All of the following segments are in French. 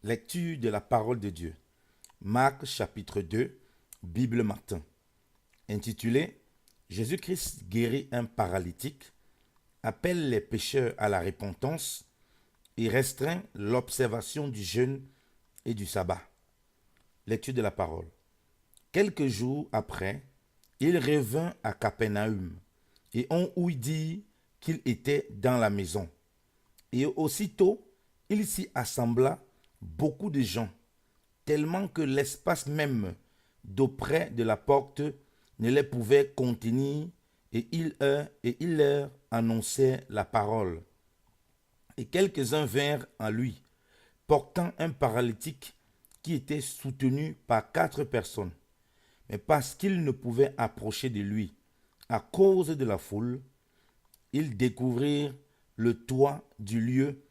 Lecture de la parole de Dieu. Marc chapitre 2, Bible Martin. Intitulé Jésus-Christ guérit un paralytique, appelle les pécheurs à la repentance et restreint l'observation du jeûne et du sabbat. Lecture de la parole. Quelques jours après, il revint à Capernaum et on ouït dire qu'il était dans la maison. Et aussitôt, il s'y assembla beaucoup de gens, tellement que l'espace même d'auprès de la porte ne les pouvait contenir, et il leur annonçait la parole. Et quelques-uns vinrent à lui, portant un paralytique qui était soutenu par 4 personnes. Mais parce qu'ils ne pouvaient approcher de lui à cause de la foule, ils découvrirent le toit du lieu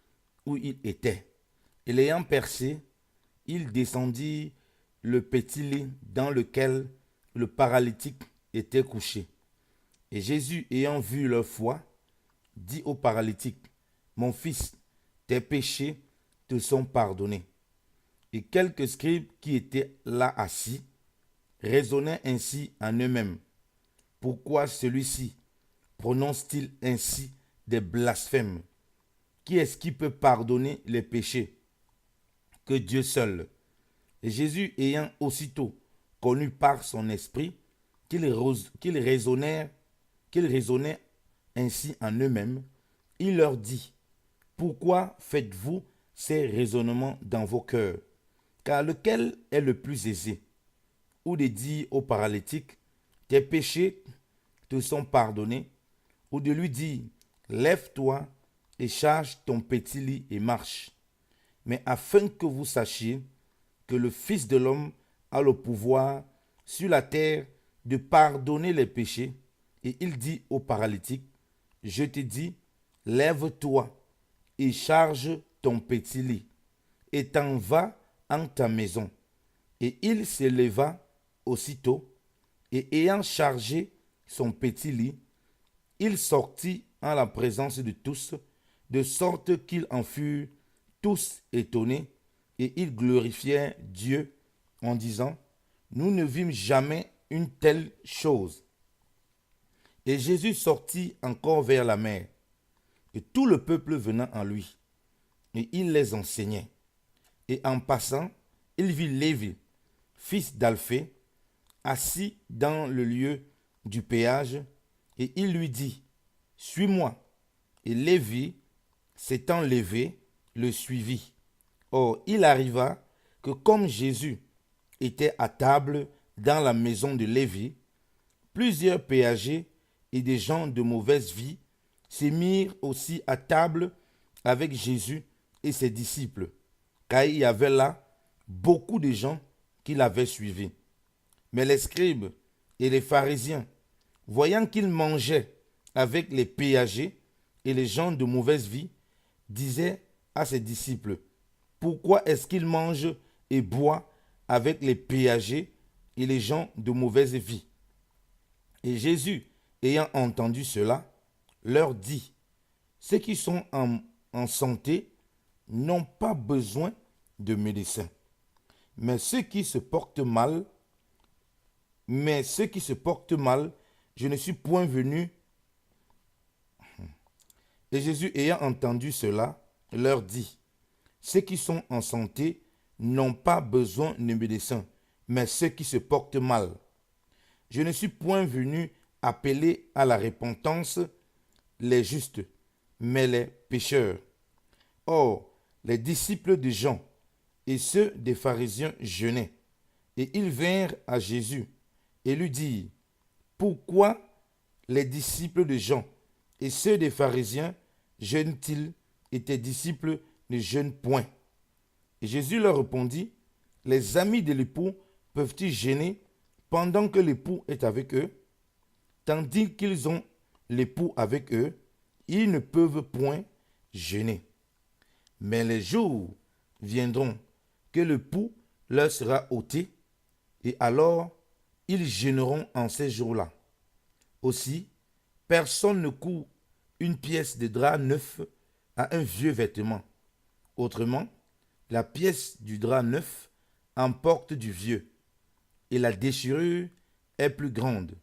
où il était. Et l'ayant percé, ils descendirent le petit lit dans lequel le paralytique était couché. Et Jésus, ayant vu leur foi, dit au paralytique, « Mon fils, tes péchés te sont pardonnés. » Et quelques scribes qui étaient là assis raisonnaient ainsi en eux-mêmes. Pourquoi celui-ci prononce-t-il ainsi des blasphèmes? Qui est-ce qui peut pardonner les péchés? Que Dieu seul. Et Jésus, ayant aussitôt connu par son esprit qu'ils raisonnaient ainsi en eux-mêmes, il leur dit, pourquoi faites-vous ces raisonnements dans vos cœurs? Car lequel est le plus aisé? Ou de dire au paralytique, tes péchés te sont pardonnés, ou de lui dire, lève-toi et charge ton petit lit et marche. Mais afin que vous sachiez que le Fils de l'homme a le pouvoir sur la terre de pardonner les péchés, et il dit au paralytique, je te dis, lève-toi et charge ton petit lit, et t'en vas en ta maison. Et il se leva aussitôt, et ayant chargé son petit lit, il sortit en la présence de tous, de sorte qu'ils en furent tous étonnés, et ils glorifièrent Dieu en disant, nous ne vîmes jamais une telle chose. Et Jésus sortit encore vers la mer, et tout le peuple venant en lui, et il les enseignait. Et en passant, il vit Lévi, fils d'Alphée, assis dans le lieu du péage, et il lui dit, suis-moi. Et Lévi, s'étant levé, le suivit. Or, il arriva que comme Jésus était à table dans la maison de Lévi, plusieurs péagers et des gens de mauvaise vie se mirent aussi à table avec Jésus et ses disciples, car il y avait là beaucoup de gens qui l'avaient suivi. Mais les scribes et les pharisiens, voyant qu'il mangeait avec les péagers et les gens de mauvaise vie, disaient à ses disciples, pourquoi est-ce qu'il mange et boit avec les péagers et les gens de mauvaise vie? Et Jésus, ayant entendu cela, leur dit, ceux qui sont en santé n'ont pas besoin de médecin, mais ceux qui se portent mal, je ne suis point venu. Et Jésus, ayant entendu cela, leur dit, ceux qui sont en santé n'ont pas besoin de médecin, mais ceux qui se portent mal. Je ne suis point venu appeler à la repentance les justes, mais les pécheurs. Or, les disciples de Jean et ceux des pharisiens jeûnaient, et ils vinrent à Jésus et lui dirent, pourquoi les disciples de Jean et ceux des pharisiens jeûnent-ils et tes disciples ne jeûnent point? Et Jésus leur répondit, les amis de l'époux peuvent-ils jeûner pendant que l'époux est avec eux? Tandis qu'ils ont l'époux avec eux, ils ne peuvent point jeûner. Mais les jours viendront que l'époux leur sera ôté, et alors ils jeûneront en ces jours-là. Aussi, personne ne coud une pièce de drap neuf à un vieux vêtement. Autrement, La pièce du drap neuf emporte du vieux, et la déchirure est plus grande.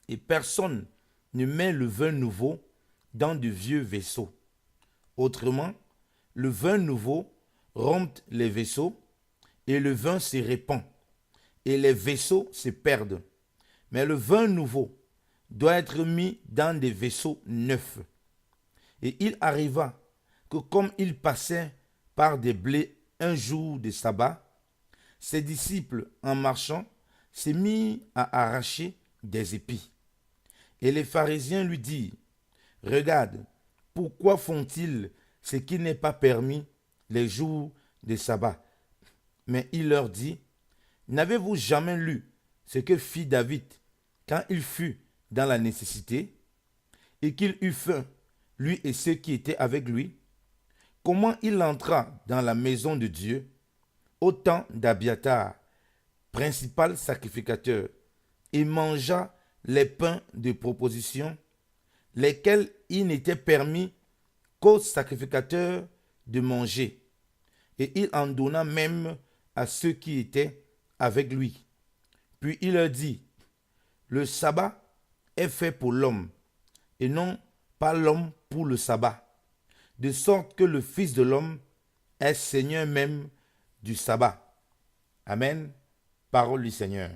Et personne ne met le vin nouveau dans de vieux vaisseaux. Autrement, le vin nouveau rompt les vaisseaux, et le vin se répand, et les vaisseaux se perdent. Mais le vin nouveau doit être mis dans des vaisseaux neufs. Et il arriva que comme il passait par des blés un jour de sabbat, ses disciples, en marchant, se mirent à arracher des épis. Et les pharisiens lui dirent, « Regarde, pourquoi font-ils ce qui n'est pas permis les jours de sabbat ?» Mais il leur dit, « N'avez-vous jamais lu ce que fit David quand il fut dans la nécessité et qu'il eut faim, lui et ceux qui étaient avec lui? Comment il entra dans la maison de Dieu au temps d'Abiatar, principal sacrificateur, et mangea les pains de proposition, lesquels il n'était permis qu'aux sacrificateurs de manger, et il en donna même à ceux qui étaient avec lui. Puis il leur dit, le sabbat est fait pour l'homme, et non pas l'homme pour le sabbat, de sorte que le Fils de l'homme est Seigneur même du sabbat. » Amen. Parole du Seigneur.